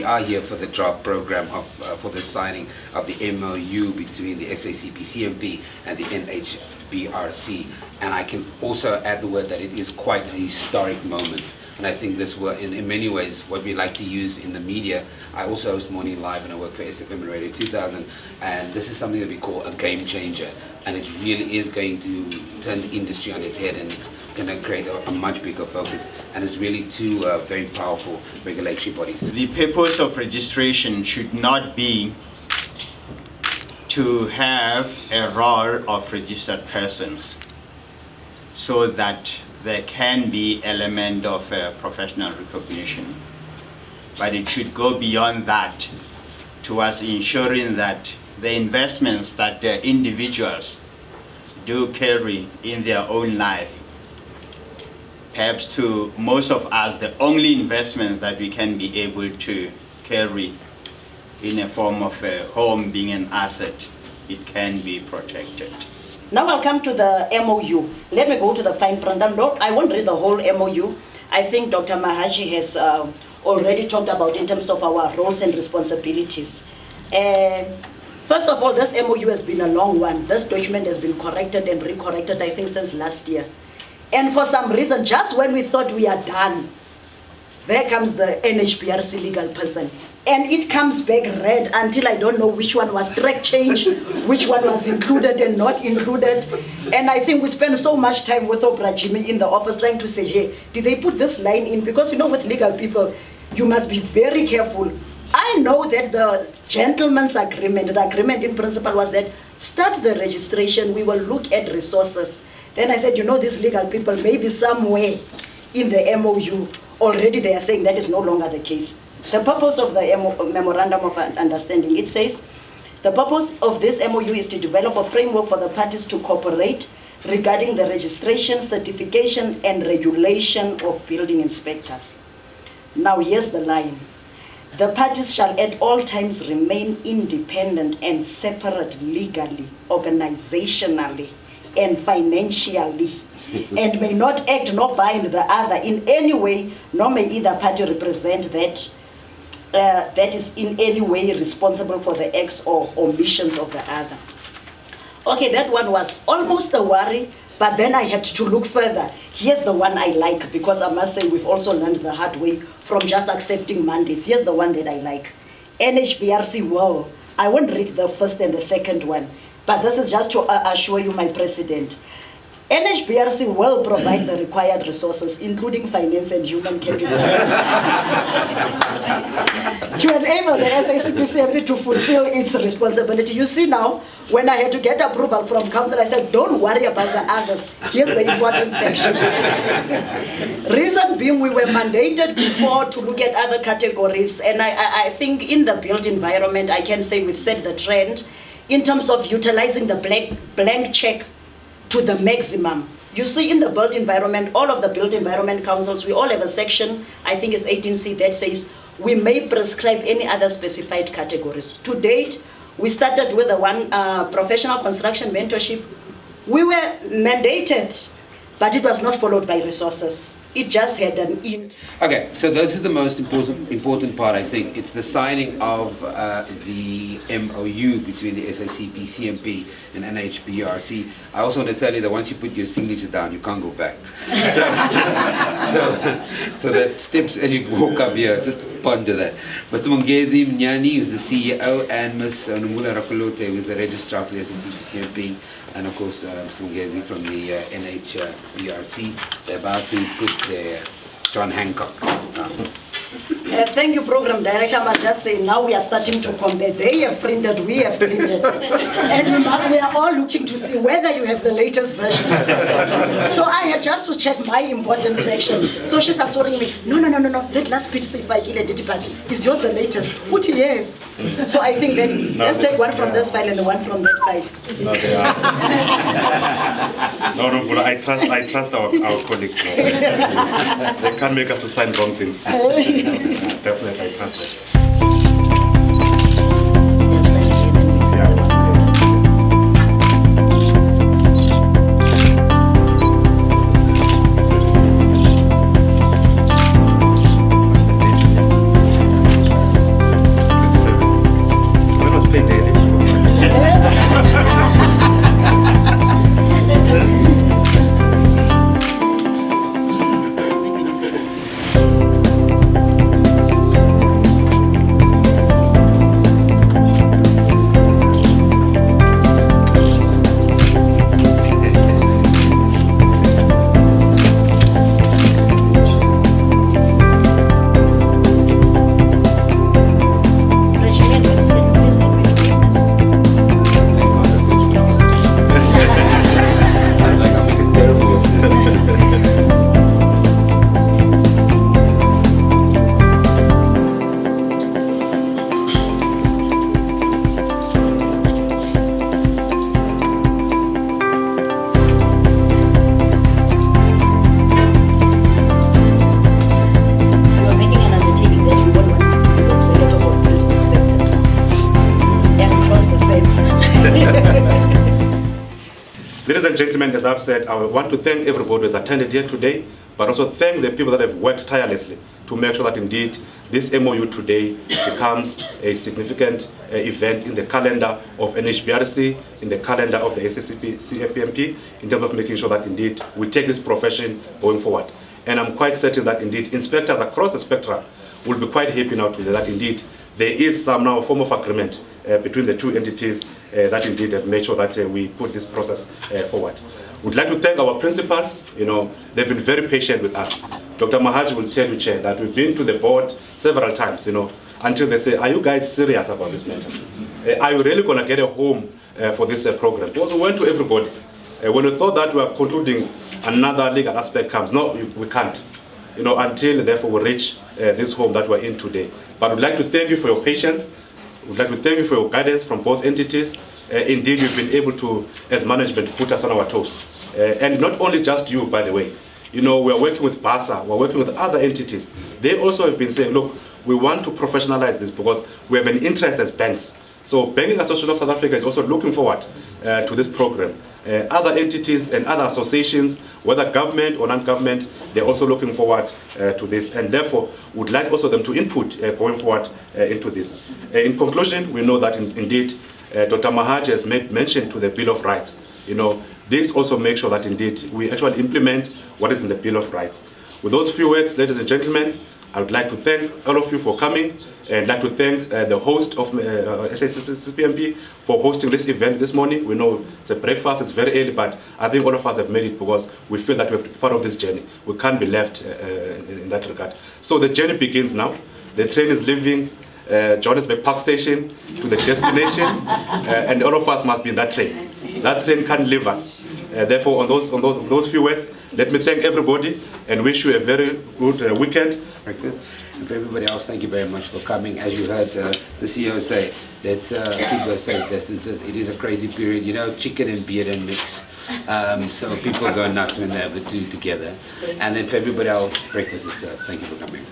are here for the draft program for the signing of the MOU between the SACPCMP and the NHBRC. And I can also add the word that it is quite a historic moment. And I think this will, in many ways, what we like to use in the media. I also host Morning Live and I work for SFM and Radio 2000. And this is something that we call a game changer. And it really is going to turn the industry on its head, and it's going to create a much bigger focus. And it's really two very powerful regulatory bodies. The purpose of registration should not be to have a role of registered persons, so that there can be element of professional recognition. But it should go beyond that towards ensuring that the investments that the individuals do carry in their own life, perhaps to most of us, the only investment that we can be able to carry in a form of a home being an asset, it can be protected. Now I'll come to the MOU. Let me go to the fine print. I won't read the whole MOU. I think Dr. Mahaji has already talked about in terms of our roles and responsibilities. First of all, this MOU has been a long one. This document has been corrected and recorrected, I think, since last year. And for some reason, just when we thought we are done, there comes the NHBRC legal person. And it comes back red until I don't know which one was track change, which one was included and not included. And I think we spend so much time with Oprah Jimmy in the office trying to say, hey, did they put this line in? Because with legal people, you must be very careful. I know that the gentleman's agreement, the agreement in principle was that start the registration, we will look at resources. Then I said, these legal people, maybe somewhere in the MOU, already they are saying that is no longer the case. The purpose of the Memorandum of Understanding, it says, the purpose of this MOU is to develop a framework for the parties to cooperate regarding the registration, certification, and regulation of building inspectors. Now here's the line. The parties shall at all times remain independent and separate legally, organizationally, and financially, and may not act nor bind the other in any way, nor may either party represent that is in any way responsible for the acts or omissions of the other. Okay, that one was almost a worry, but then I had to look further. Here's the one I like, because I must say we've also learned the hard way from just accepting mandates. Here's the one that I like. NHBRC will. I won't read the first and the second one, but this is just to assure you, my president. NHBRC will provide the required resources, including finance and human capital, to enable the SACPCMP to fulfill its responsibility. You see now, when I had to get approval from council, I said, don't worry about the others. Here's the important section. Reason being, we were mandated before to look at other categories, and I think in the built environment, I can say we've set the trend in terms of utilizing the blank check to the maximum. You see in the built environment, all of the built environment councils, we all have a section, I think it's 18C, that says we may prescribe any other specified categories. To date, we started with the one professional construction mentorship. We were mandated, but it was not followed by resources. It just had an in. Okay, so this is the most important part, I think. It's the signing of the MOU between the SACPCMP and NHBRC. I also want to tell you that once you put your signature down, you can't go back. So that steps as you walk up here, just ponder that. Mr. Mongezi Mnyani, who's the CEO, and Ms. Nomula Rakolote, who's the registrar for the SACPCMP, and of course Mr. Mongezi from the NHBRC. They're about to put their John Hancock. Thank you, Program Director. I must just say, now we are starting to compare. They have printed, we have printed. And we are all looking to see whether you have the latest version. So I had just to check my important section. So she's assuring me, no, that last page say is yours the latest? Put yes. So I think that let's take one from this file and the one from that file. No, they are. No, I trust our colleagues. They can't make us to sign wrong things. Definitely, I trust it. ladies and gentlemen, as I've said, I want to thank everybody who has attended here today, but also thank the people that have worked tirelessly to make sure that indeed this MOU today becomes a significant event in the calendar of NHBRC, in the calendar of the SACPCMP, in terms of making sure that indeed we take this profession going forward. And I'm quite certain that indeed inspectors across the spectrum will be quite happy now to hear that indeed there is some now form of agreement between the two entities that indeed have made sure that we put this process forward. We'd like to thank our principals. You know, they've been very patient with us. Dr. Mahaji will tell you, Chair, that we've been to the board several times, you know, until they say, are you guys serious about this matter? Are you really going to get a home for this program? Because we went to everybody. When we thought that we were concluding, another legal aspect comes. No, we can't, you know, until therefore we reach this home that we're in today. But we'd like to thank you for your patience. We'd like to thank you for your guidance from both entities. Indeed, you've been able to, as management, put us on our toes. And not only just you, by the way. You know, we're working with BASA, we're working with other entities. They also have been saying, look, we want to professionalize this because we have an interest as banks. So Banking Association of South Africa is also looking forward to this program. Other entities and other associations, whether government or non-government, they're also looking forward to this, and therefore would like also them to input going forward into this. In conclusion, we know that indeed Dr. Mahaji has made mention to the Bill of Rights. You know, this also makes sure that indeed we actually implement what is in the Bill of Rights. With those few words, ladies and gentlemen, I would like to thank all of you for coming, and I'd like to thank the host of SACPCMP for hosting this event this morning. We know it's a breakfast, it's very early, but I think all of us have made it because we feel that we have to be part of this journey. We can't be left in that regard. So the journey begins now. The train is leaving Johannesburg Park Station to the destination, and all of us must be in that train. That train can't leave us. Therefore, on those few words, let me thank everybody and wish you a very good weekend. Breakfast. And for everybody else, thank you very much for coming. As you heard the CEO say, let's keep those safe distances. It is a crazy period, you know, chicken and beer don't mix. So people go nuts when they have the two together. And then for everybody else, breakfast is served. Thank you for coming.